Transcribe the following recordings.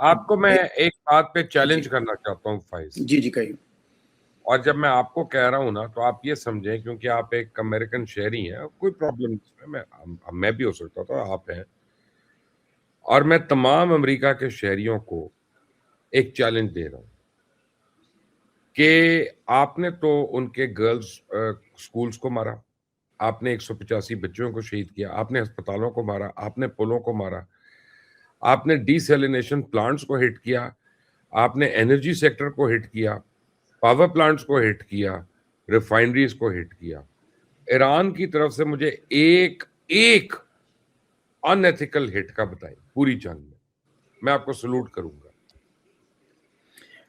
آپ کو میں ایک بات پہ جی چیلنج کرنا چاہتا ہوں فائز، جی جی کہیے. اور جب میں آپ کو کہہ رہا ہوں نا تو آپ یہ سمجھیں، کیونکہ آپ ایک امریکن شہری ہیں، کوئی پرابلم نہیں ہے، میں بھی ہو سکتا تھا، آپ ہیں، اور میں تمام امریکہ کے شہریوں کو ایک چیلنج دے رہا ہوں کہ آپ نے تو ان کے گرلز سکولز کو مارا، آپ نے 185 بچوں کو شہید کیا، آپ نے ہسپتالوں کو مارا، آپ نے پلوں کو مارا، آپ نے ڈی سیلینیشن پلانٹس کو ہٹ کیا، آپ نے انرجی سیکٹر کو ہٹ کیا، پاور پلانٹس کو ہٹ کیا، ریفائنریز کو ہٹ کیا. ایران کی طرف سے مجھے ایک ان ایتھیکل ہٹ کا بتائیں پوری جنگ میں آپ کو سلوٹ کروں گا.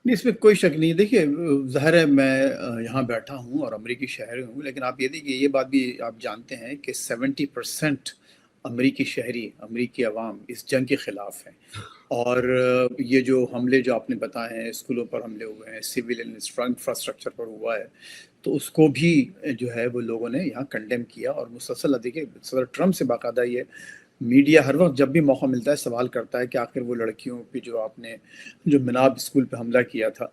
نہیں، اس میں کوئی شک نہیں. دیکھیے ظاہر ہے میں یہاں بیٹھا ہوں اور امریکی شہری ہوں، لیکن آپ یہ دیکھیے یہ بات بھی آپ جانتے ہیں کہ 70% امریکی شہری، امریکی عوام اس جنگ کے خلاف ہیں. اور یہ جو حملے جو آپ نے بتائے ہیں، اسکولوں پر حملے ہوئے ہیں، سول انفراسٹرکچر پر ہوا ہے، تو اس کو بھی جو ہے وہ لوگوں نے یہاں کنڈیم کیا. اور مسلسل دیکھیے صدر ٹرمپ سے باقاعدہ یہ میڈیا ہر وقت جب بھی موقع ملتا ہے سوال کرتا ہے کہ آخر وہ لڑکیوں پہ جو آپ نے جو مناب اسکول پہ حملہ کیا تھا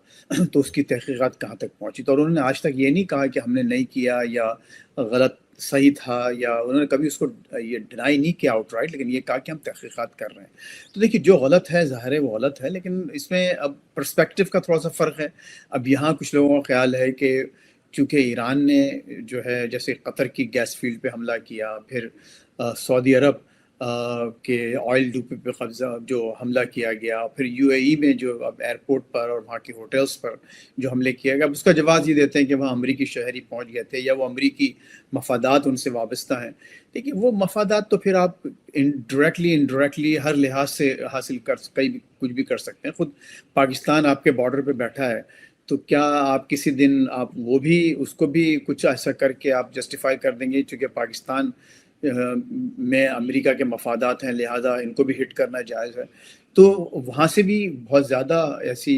تو اس کی تحقیقات کہاں تک پہنچی. تو اور انہوں نے آج تک یہ نہیں کہا کہ ہم نے نہیں کیا یا غلط صحیح تھا، یا انہوں نے کبھی اس کو یہ ڈینائی نہیں کیا آؤٹ رائٹ، لیکن یہ کہا کہ ہم تحقیقات کر رہے ہیں. تو دیکھیے جو غلط ہے ظاہر ہے وہ غلط ہے، لیکن اس میں اب پرسپیکٹو کا تھوڑا سا فرق ہے. اب یہاں کچھ لوگوں کا خیال ہے کہ چونکہ ایران نے جو ہے جیسے قطر کی گیس فیلڈ پہ حملہ کیا، پھر سعودی عرب کے آئل ڈپو پہ قبضہ جو حملہ کیا گیا، پھر یو اے ای میں جو اب ایئرپورٹ پر اور وہاں کے ہوٹلز پر جو حملے کیا گیا، اب اس کا جواز یہ دیتے ہیں کہ وہاں امریکی شہری پہنچ گئے تھے یا وہ امریکی مفادات ان سے وابستہ ہیں. دیکھیے وہ مفادات تو پھر آپ انڈائریکٹلی ہر لحاظ سے حاصل کچھ بھی کر سکتے ہیں. خود پاکستان آپ کے بارڈر پہ بیٹھا ہے، تو کیا آپ کسی دن آپ وہ بھی اس کو بھی کچھ ایسا کر کے آپ جسٹیفائی کر دیں گے چونکہ پاکستان میں امریکہ کے مفادات ہیں لہٰذا ان کو بھی ہٹ کرنا جائز ہے. تو وہاں سے بھی بہت زیادہ ایسی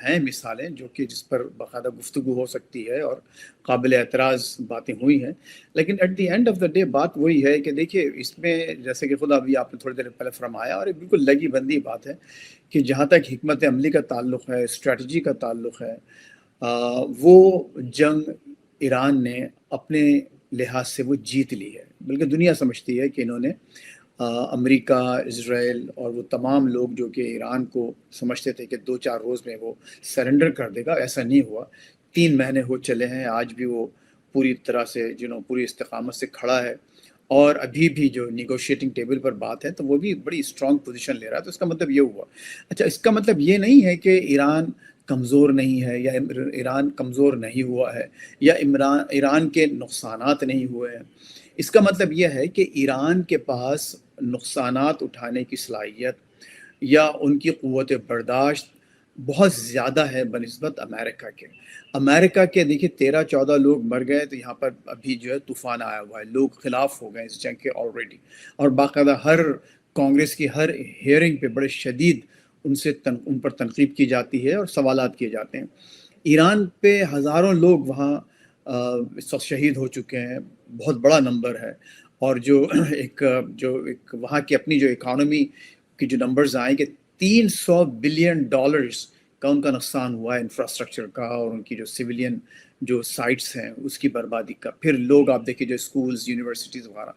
ہیں مثالیں جو کہ جس پر باقاعدہ گفتگو ہو سکتی ہے اور قابل اعتراض باتیں ہوئی ہیں. لیکن at the end of the day بات وہی ہے کہ دیکھیے اس میں جیسے کہ خود ابھی آپ نے تھوڑی دیر پہلے فرمایا، اور بالکل لگی بندی بات ہے کہ جہاں تک حکمت عملی کا تعلق ہے، اسٹریٹجی کا تعلق ہے، وہ جنگ ایران نے اپنے لحاظ سے وہ جیت لی ہے. بلکہ دنیا سمجھتی ہے کہ انہوں نے امریکہ، اسرائیل اور وہ تمام لوگ جو کہ ایران کو سمجھتے تھے کہ 2-4 روز میں وہ سرنڈر کر دے گا، ایسا نہیں ہوا. 3 مہینے ہو چلے ہیں، آج بھی وہ پوری طرح سے پوری استقامت سے کھڑا ہے. اور ابھی بھی جو نیگوشیٹنگ ٹیبل پر بات ہے تو وہ بھی بڑی اسٹرانگ پوزیشن لے رہا ہے. تو اس کا مطلب یہ ہوا. اچھا، اس کا مطلب یہ نہیں ہے کہ ایران کمزور نہیں ہے یا ایران کمزور نہیں ہوا ہے یا ایران کے نقصانات نہیں ہوئے ہیں. اس کا مطلب یہ ہے کہ ایران کے پاس نقصانات اٹھانے کی صلاحیت یا ان کی قوت برداشت بہت زیادہ ہے بنسبت امریکہ کے. دیکھیے 13-14 لوگ مر گئے، تو یہاں پر ابھی جو ہے طوفان آیا ہوا ہے، لوگ خلاف ہو گئے اس جنگ کے آلریڈی. اور باقاعدہ ہر کانگریس کی ہر ہیئرنگ پہ بڑے شدید ان پر تنقید کی جاتی ہے اور سوالات کیے جاتے ہیں. ایران پہ ہزاروں لوگ وہاں اس وقت شہید ہو چکے ہیں، بہت بڑا نمبر ہے. اور جو ایک وہاں کی اپنی جو اکانومی کی جو نمبرز آئیں کہ $300 بلین کا ان کا نقصان ہوا ہے انفراسٹرکچر کا اور ان کی جو سویلین جو سائٹس ہیں اس کی بربادی کا. پھر لوگ آپ دیکھیں جو اسکولز، یونیورسٹیز وغیرہ.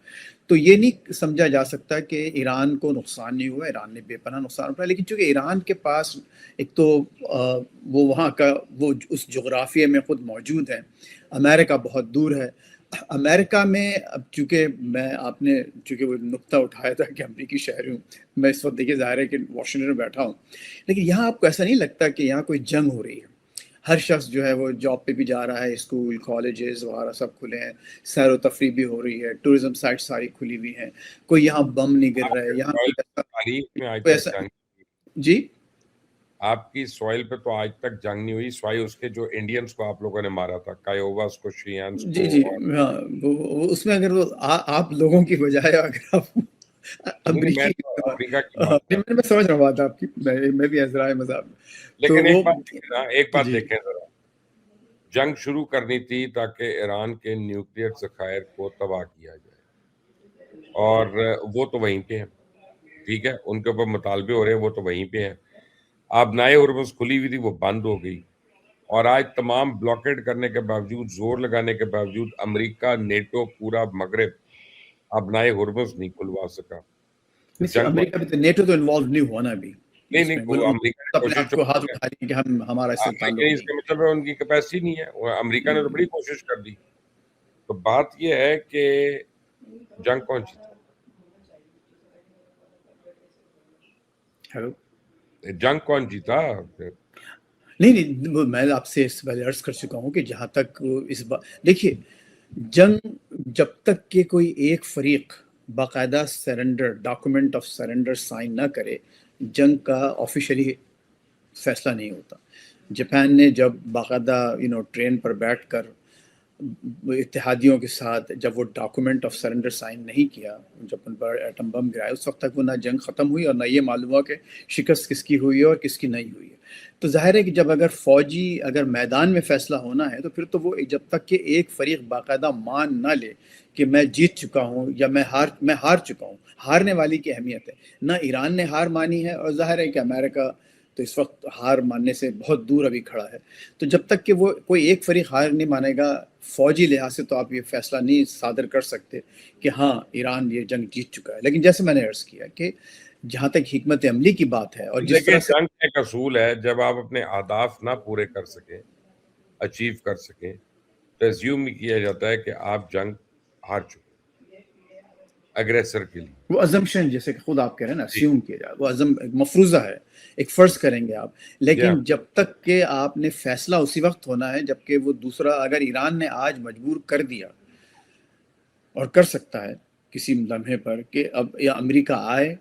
تو یہ نہیں سمجھا جا سکتا کہ ایران کو نقصان نہیں ہوا، ایران نے بے پناہ نقصان اٹھایا. لیکن چونکہ ایران کے پاس ایک تو وہ وہاں کا وہ اس جغرافیے میں خود موجود ہے، امریکہ بہت دور ہے. امریکہ میں اب آپ نے چونکہ وہ نقطہ اٹھایا تھا کہ امریکی شہری ہوں، میں اس وقت دیکھیے ظاہر ہے کہ واشنگٹن میں بیٹھا ہوں، لیکن یہاں آپ کو ایسا نہیں لگتا کہ یہاں کوئی جنگ ہو رہی ہے. ہر شخص جو ہے وہ جاب پہ بھی جا رہا ہے، اسکول، کالجز وغیرہ سب کھلے ہیں، سیر و تفریح بھی ہو رہی ہے، ٹورزم سائٹ ساری کھلی ہوئی ہیں، کوئی یہاں بم نہیں گر رہا ہے یہاں تاریخ میں آج کوئی تک ایسا. جنگ، جی آپ کی سوائل پہ تو آج تک جنگ نہیں ہوئی سوائے اس کے جو انڈینز کو آپ لوگوں نے مارا تھا، کایوواس کو، شیانس جی کو. جی اور ہاں، اس میں اگر وہ آپ لوگوں کی بجائے اگر آپ میں امریکی تو امریکہ کی بات کر رہا ہوں. میں سمجھ رہا ہوں بات آپ کی، میں بھی ذرائع مذاق تو لیکن وہ. ایک بات جی دیکھیں ذرا، جنگ شروع کرنی تھی تاکہ ایران کے نیوکلیئر ذخائر کو تباہ کیا جائے، اور وہ تو وہیں پہ ہیں. ٹھیک ہے، ان کے اوپر مطالبے ہو رہے ہیں، وہ تو وہیں پہ ہیں. آبنائے ہرمز کھلی ہوئی تھی، وہ بند ہو گئی، اور آج تمام بلاکیڈ کرنے کے باوجود، زور لگانے کے باوجود، امریکہ، نیٹو، پورا مغرب آبنائے ہرمز نہیں کھلوا سکا. تو نہیں، صرف جنگ کو امریکہ بھی تو نیٹو تو انوالو نہیں ہوا نا ابھی اس نہیں میں، وہ امریکہ نے اپنے کوشش آپ جو کو ہاتھ کی ہے، اٹھا لیا کہ ہمارا اس سے تعلق لیکن اس نہیں. کا مطلب ہے ان کی کیپیسٹی نہیں ہے. وہ امریکہ نے تو بڑی کوشش کر دی. تو بات یہ ہے کہ جنگ کون جیتا؟ ہیلو، جنگ کون جیتا؟ نہیں وہ میں آپ سے اس پہلے عرض کر چکا ہوں کہ جہاں تک اس بات، دیکھیے جنگ جب تک کہ کوئی ایک فریق باقاعدہ surrender, document of surrender sign نہ کرے، جنگ کا آفیشلی فیصلہ نہیں ہوتا. جاپان نے جب باقاعدہ ٹرین پر بیٹھ کر اتحادیوں کے ساتھ جب وہ ڈاکومنٹ آف سرنڈر سائن نہیں کیا، جب ان پر ایٹم بم گرائے، اس وقت تک وہ نہ جنگ ختم ہوئی اور نہ یہ معلوم ہوا کہ شکست کس کی ہوئی ہے اور کس کی نہیں ہوئی ہے. تو ظاہر ہے کہ جب اگر میدان میں فیصلہ ہونا ہے تو پھر تو وہ جب تک کہ ایک فریق باقاعدہ مان نہ لے کہ میں جیت چکا ہوں یا میں ہار چکا ہوں. ہارنے والی کی اہمیت ہے. نہ ایران نے ہار مانی ہے، اور ظاہر ہے کہ امریکہ تو اس وقت ہار ماننے سے بہت دور ابھی کھڑا ہے. تو جب تک کہ وہ کوئی ایک فریق ہار نہیں مانے گا فوجی لحاظ سے، تو آپ یہ فیصلہ نہیں صادر کر سکتے کہ ہاں ایران یہ جنگ جیت چکا ہے. لیکن جیسے میں نے عرض کیا کہ جہاں تک حکمت عملی کی بات ہے اور جس دیکھیں، طرح سے جنگ کا ایک اصول ہے، جب آپ اپنے اہداف نہ پورے کر سکیں، اچیو کر سکیں، تو ایزیوم کیا جاتا ہے کہ آپ جنگ ہار چکے اگریسر کے لیے. وہ ازمپشن جیسے کہ خود آپ کہہ رہے ہیں نا، اسیوم کیا جائے، وہ ایک مفروضہ ہے، ایک فرض کریں گے آپ. لیکن جب تک کہ آپ نے فیصلہ اسی وقت ہونا ہے جب کہ وہ دوسرا، اگر ایران نے آج مجبور کر دیا اور کر سکتا ہے کسی لمحے پر کہ اب یا امریکہ آئے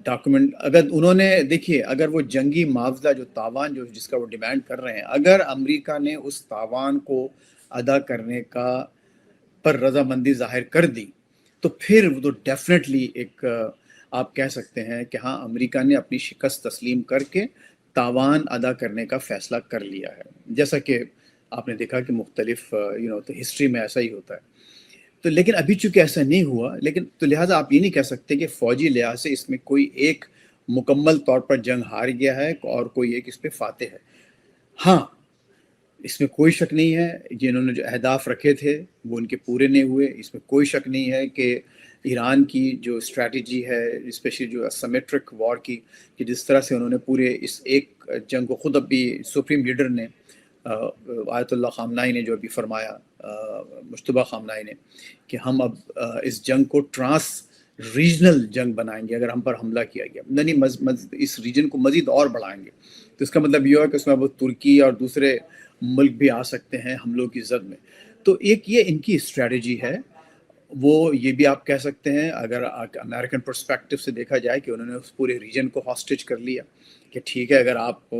ڈاکومنٹ، اگر انہوں نے دیکھیے اگر وہ جنگی معاوضہ جو تاوان جس کا وہ ڈیمانڈ کر رہے ہیں، اگر امریکہ نے اس تاوان کو ادا کرنے کا پر رضامندی ظاہر کر دی، تو پھر وہ تو ڈیفینیٹلی ایک آپ کہہ سکتے ہیں کہ ہاں امریکہ نے اپنی شکست تسلیم کر کے تاوان ادا کرنے کا فیصلہ کر لیا ہے. جیسا کہ آپ نے دیکھا کہ مختلف تو ہسٹری میں ایسا ہی ہوتا ہے. تو لیکن ابھی چونکہ ایسا نہیں ہوا، لیکن تو لہٰذا آپ یہ نہیں کہہ سکتے کہ فوجی لحاظ سے اس میں کوئی ایک مکمل طور پر جنگ ہار گیا ہے اور کوئی ایک اس پہ فاتح ہے. ہاں اس میں کوئی شک نہیں ہے جنہوں نے جو اہداف رکھے تھے وہ ان کے پورے نہیں ہوئے. اس میں کوئی شک نہیں ہے کہ ایران کی جو اسٹریٹجی ہے، اسپیشلی جو اسیمیٹرک وار کی، کہ جس طرح سے انہوں نے پورے اس ایک جنگ کو، خود ابھی سپریم لیڈر نے آیت اللہ خامنائی نے جو ابھی فرمایا، مجتبیٰ خامنائی نے، کہ ہم اب اس جنگ کو ٹرانس ریجنل جنگ بنائیں گے. اگر ہم پر حملہ کیا گیا نہیں، اس ریجن کو مزید اور بڑھائیں گے. تو اس کا مطلب یہ ہے کہ اس میں اب ترکی اور دوسرے ملک بھی آ سکتے ہیں حملوں کی زد میں. تو ایک یہ ان کی اسٹریٹجی ہے. وہ یہ بھی آپ کہہ سکتے ہیں اگر امریکن پرسپیکٹو سے دیکھا جائے کہ انہوں نے اس پورے ریجن کو ہاسٹیج کر لیا کہ ٹھیک ہے اگر آپ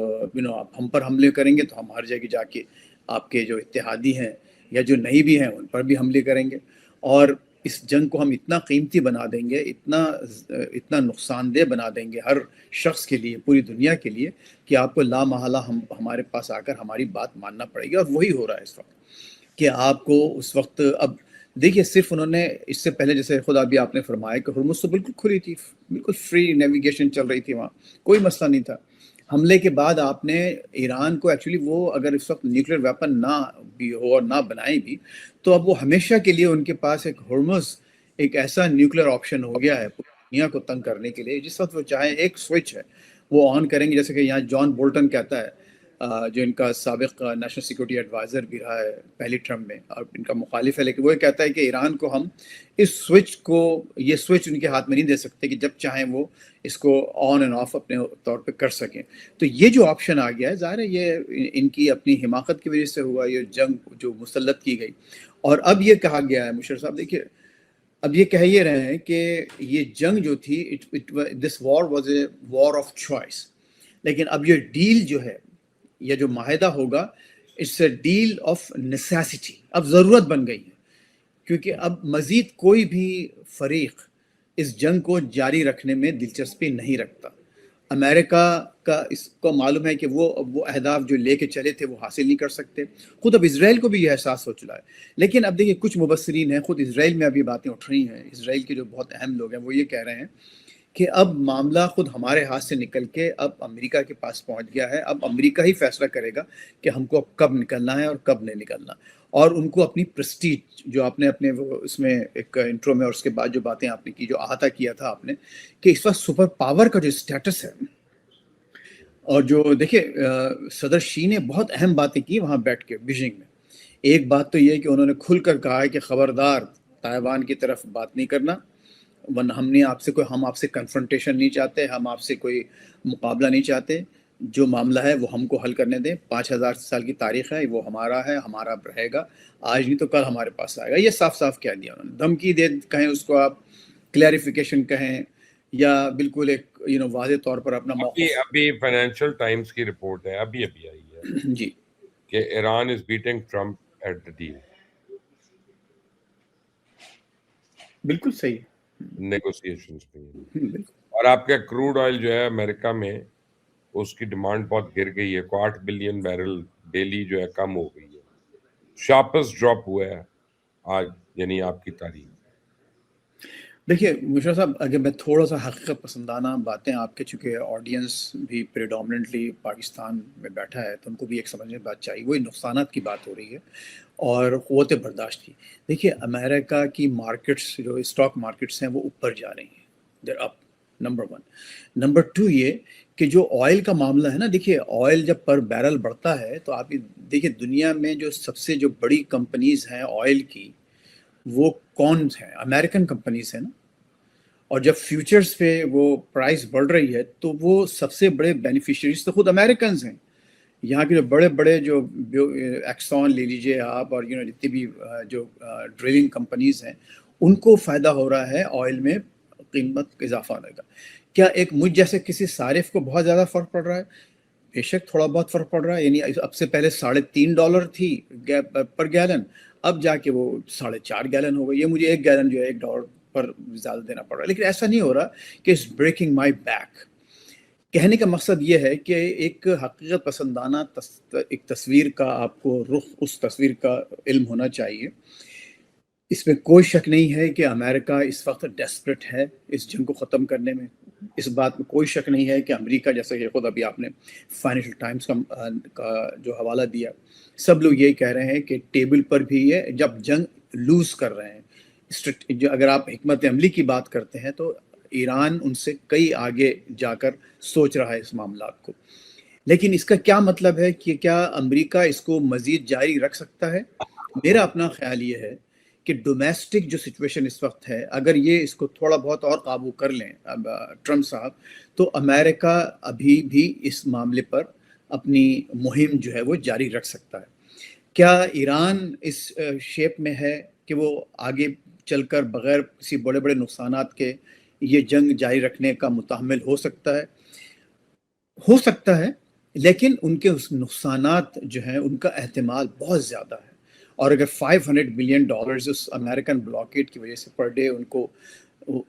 ہم پر حملے کریں گے تو ہم ہر جگہ جا کے آپ کے جو اتحادی ہیں یا جو نہیں بھی ہیں ان پر بھی حملے کریں گے، اور اس جنگ کو ہم اتنا قیمتی بنا دیں گے، اتنا نقصان دہ بنا دیں گے ہر شخص کے لیے، پوری دنیا کے لیے، کہ آپ کو لامحالہ ہمارے پاس آ کر ہماری بات ماننا پڑے گی. اور وہی ہو رہا ہے اس وقت کہ آپ کو اس وقت اب دیکھیے صرف انہوں نے اس سے پہلے جیسے خدا بھی آپ نے فرمایا کہ ہرمز تو بالکل کھلی تھی، بالکل فری نیویگیشن چل رہی تھی وہاں، کوئی مسئلہ نہیں تھا. حملے کے بعد آپ نے ایران کو ایکچولی وہ اگر اس وقت نیوکلیر ویپن نہ بھی ہو اور نہ بنائے بھی، تو اب وہ ہمیشہ کے لیے ان کے پاس ایک ہرمز ایک ایسا نیوکلیر آپشن ہو گیا ہے پوری دنیا کو تنگ کرنے کے لیے. جس وقت وہ چاہیں ایک سوئچ ہے وہ آن کریں گے. جیسے کہ یہاں جان بولٹن کہتا ہے، جو ان کا سابق نیشنل سیکورٹی ایڈوائزر بھی رہا ہے پہلی ٹرم میں اور ان کا مخالف ہے، لیکن وہ کہتا ہے کہ ایران کو ہم اس سوئچ کو، یہ سوئچ ان کے ہاتھ میں نہیں دے سکتے کہ جب چاہیں وہ اس کو آن اینڈ آف اپنے طور پہ کر سکیں. تو یہ جو آپشن آ گیا ہے، ظاہر ہے یہ ان کی اپنی حماقت کی وجہ سے ہوا، یہ جنگ جو مسلط کی گئی. اور اب یہ کہا گیا ہے، مشرف صاحب دیکھیے اب یہ کہہ یہ رہے ہیں کہ یہ جنگ جو تھی this war was a war of choice, لیکن اب یہ ڈیل جو ہے یا جو معاہدہ ہوگا it's a deal of necessity. اب ضرورت بن گئی ہے کیونکہ اب مزید کوئی بھی فریق اس جنگ کو جاری رکھنے میں دلچسپی نہیں رکھتا. امریکہ کا اس کو معلوم ہے کہ وہ اہداف جو لے کے چلے تھے وہ حاصل نہیں کر سکتے. خود اب اسرائیل کو بھی یہ احساس ہو چلا ہے. لیکن اب دیکھیے کچھ مبصرین ہیں، خود اسرائیل میں ابھی باتیں اٹھ رہی ہیں، اسرائیل کے جو بہت اہم لوگ ہیں وہ یہ کہہ رہے ہیں کہ اب معاملہ خود ہمارے ہاتھ سے نکل کے اب امریکہ کے پاس پہنچ گیا ہے. اب امریکہ ہی فیصلہ کرے گا کہ ہم کو اب کب نکلنا ہے اور کب نہیں نکلنا. اور ان کو اپنی پرسٹیج جو آپ نے اپنے اس میں ایک انٹرو میں اور اس کے بعد جو باتیں آپ نے کی، جو احاطہ کیا تھا آپ نے، کہ اس وقت سپر پاور کا جو اسٹیٹس ہے، اور جو دیکھیے صدر شی نے بہت اہم باتیں کی وہاں بیٹھ کے بیجنگ میں. ایک بات تو یہ کہ انہوں نے کھل کر کہا ہے کہ خبردار تائیوان کی طرف بات نہیں کرنا، ورنہ ہم آپ سے کنفرنٹیشن نہیں چاہتے، ہم آپ سے کوئی مقابلہ نہیں چاہتے. جو معاملہ ہے وہ ہم کو حل کرنے دیں. 5,000 سال کی تاریخ ہے، وہ ہمارا ہے، ہمارا رہے گا، آج نہیں تو کل ہمارے پاس آئے گا. یہ صاف صاف کہہ دیا انہوں نے. دھمکی دے کہیں اس کو آپ، کلیریفیکیشن کہیں، یا بالکل ایک واضح طور پر اپنا موقف. ابھی فائنینشیل ٹائمز کی رپورٹ ہے، ابھی آئی ہے جی کہ Iran is beating Trump at the deal, بالکل صحیح. نیگوسیشنز میں. بالکل. اور آپ کا کروڈ آئل جو ہے امریکہ میں اس کی ڈیمانڈ بہت گر گئی ہے، 8 بلین بیرل ڈیلی جو ہے کم ہو گئی ہے. شارپسٹ ڈراپ ہوا ہے آج، یعنی آپ کی تاریخ. دیکھیے مشرف صاحب، اگر میں تھوڑا سا حقیقت پسندانہ باتیں، آپ کے چونکہ آڈینس بھی پریڈومننٹلی پاکستان میں بیٹھا ہے تو ان کو بھی ایک سمجھنے کی بات چاہیے. وہی نقصانات کی بات ہو رہی ہے اور قوت برداشت کی. دیکھیے امریکہ کی مارکیٹس، جو اسٹاک مارکیٹس ہیں، وہ اوپر جا رہی ہیں، دیر اپ، نمبر 1. نمبر 2 یہ کہ جو آئل کا معاملہ ہے نا، دیکھیے آئل جب پر بیرل بڑھتا ہے تو آپ دیکھیے دنیا میں جو سب سے جو بڑی کمپنیز ہیں آئل کی، وہ کون ہیں؟ امریکن کمپنیز ہیں نا. اور جب فیوچرز پہ وہ پرائس بڑھ رہی ہے تو وہ سب سے بڑے بینیفیشریز تو خود امریکنز ہیں. یہاں کے جو بڑے بڑے جو ایکسون لے لیجیے آپ، اور جتنی بھی جو ڈرلنگ کمپنیز ہیں، ان کو فائدہ ہو رہا ہے آئل میں قیمت اضافہ ہونے کا. کیا ایک مجھ جیسے کسی صارف کو بہت زیادہ فرق پڑ رہا ہے؟ بے شک تھوڑا بہت فرق پڑ رہا ہے. یعنی اب سے پہلے $3.5 تھی پر گیلن، اب جا کے وہ 4.5 گیلن ہو گئی. یہ مجھے ایک گیلن جو ہے $1 پر زیادہ دینا پڑ رہا ہے. لیکن ایسا نہیں ہو رہا کہ اٹس بریکنگ مائی بیک. کہنے کا مقصد یہ ہے کہ ایک حقیقت پسندانہ ایک تصویر کا آپ کو رخ، اس تصویر کا علم ہونا چاہیے. اس میں کوئی شک نہیں ہے کہ امریکہ اس وقت ڈیسپریٹ ہے اس جنگ کو ختم کرنے میں. اس بات میں کوئی شک نہیں ہے کہ امریکہ، جیسا کہ خود ابھی آپ نے فائنینشیل ٹائمز کا جو حوالہ دیا، سب لوگ یہی کہہ رہے ہیں کہ ٹیبل پر بھی یہ جب جنگ لوز کر رہے ہیں. اگر آپ حکمت عملی کی بات کرتے ہیں تو ایران ان سے کئی آگے جا کر سوچ رہا ہے اس معاملات کو. لیکن اس کا کیا مطلب ہے کہ کیا امریکہ اس کو مزید جاری رکھ سکتا ہے؟ میرا اپنا خیال یہ ہے کہ ڈومیسٹک جو سچویشن اس وقت ہے، اگر یہ اس کو تھوڑا بہت اور قابو کر لیں ٹرمپ صاحب، تو امریکہ ابھی بھی اس معاملے پر اپنی مہم جو ہے وہ جاری رکھ سکتا ہے. کیا ایران اس شیپ میں ہے کہ وہ آگے چل کر بغیر کسی بڑے بڑے نقصانات کے یہ جنگ جاری رکھنے کا متحمل ہو سکتا ہے؟ ہو سکتا ہے، لیکن ان کے اس نقصانات جو ہیں ان کا احتمال بہت زیادہ ہے. اور اگر $500 بلین اس امریکن بلاکیٹ کی وجہ سے پر ڈے ان کو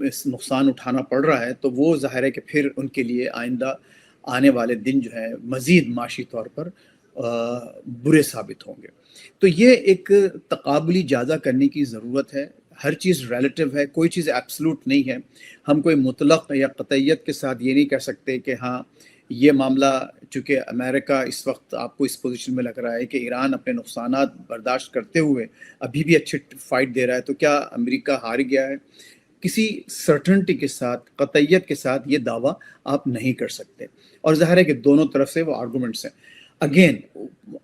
اس نقصان اٹھانا پڑ رہا ہے، تو وہ ظاہر ہے کہ پھر ان کے لیے آئندہ آنے والے دن جو ہے مزید معاشی طور پر برے ثابت ہوں گے. تو یہ ایک تقابلی جائزہ کرنے کی ضرورت ہے. ہر چیز ریلیٹیو ہے، کوئی چیز ایبسلوٹ نہیں ہے. ہم کوئی مطلق یا قطعیت کے ساتھ یہ نہیں کہہ سکتے کہ ہاں یہ معاملہ، چونکہ امریکہ اس وقت آپ کو اس پوزیشن میں لگ رہا ہے کہ ایران اپنے نقصانات برداشت کرتے ہوئے ابھی بھی اچھے فائٹ دے رہا ہے، تو کیا امریکہ ہار گیا ہے؟ کسی سرٹنٹی کے ساتھ، قطعیت کے ساتھ یہ دعویٰ آپ نہیں کر سکتے. اور ظاہر ہے کہ دونوں طرف سے وہ آرگومنٹس ہیں. اگین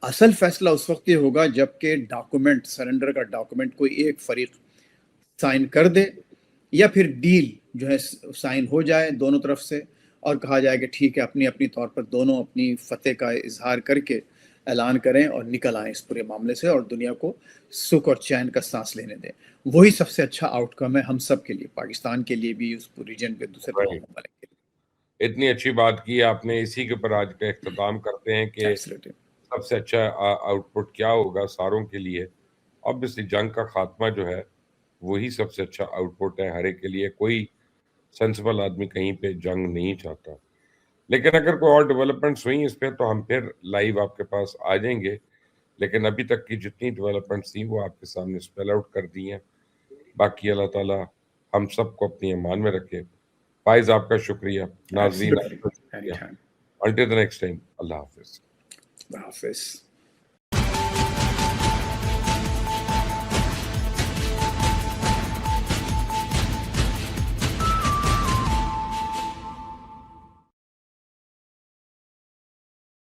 اصل فیصلہ اس وقت یہ ہوگا جب کہ ڈاکومنٹ، سرنڈر کا ڈاکومنٹ کوئی ایک فریق سائن کر دے، یا پھر ڈیل جو ہے سائن ہو جائے دونوں طرف سے، اور کہا جائے کہ ٹھیک ہے، اپنی اپنی طور پر دونوں اپنی فتح کا اظہار کر کے اعلان کریں اور نکل آئیں اس پورے معاملے سے، اور دنیا کو سکھ اور چین کا سانس لینے دیں. وہی سب سے اچھا آؤٹ کم ہے ہم سب کے لیے، پاکستان کے لیے بھی، اس ریجن کے دوسرے تمام ممالک کے لیے. اتنی اچھی بات کی آپ نے. اسی کے اوپر آج کا اختتام کرتے ہیں کہ Absolutely. سب سے اچھا آؤٹ پٹ کیا ہوگا ساروں کے لیے. obviously جنگ کا خاتمہ جو ہے وہی سب سے اچھا آؤٹ پٹ ہے ہر ایک کے لیے. کوئی سینسبل آدمی کہیں پہ جنگ نہیں چاہتا. لیکن اگر کوئی اور ڈیولپمنٹس ہوئی اس پہ تو ہم پھر لائیو آپ کے پاس آ جائیں گے. لیکن ابھی تک کی جتنی ڈیولپمنٹس تھیں وہ آپ کے سامنے اسپیل آؤٹ کر دی ہیں. باقی اللہ تعالیٰ ہم سب کو اپنی امان میں رکھے. فائز آپ کا شکریہ، ناظرین آپ کا Absolutely. شکریہ. Anytime. Until the next time, اللہ حافظ. اللہ حافظ.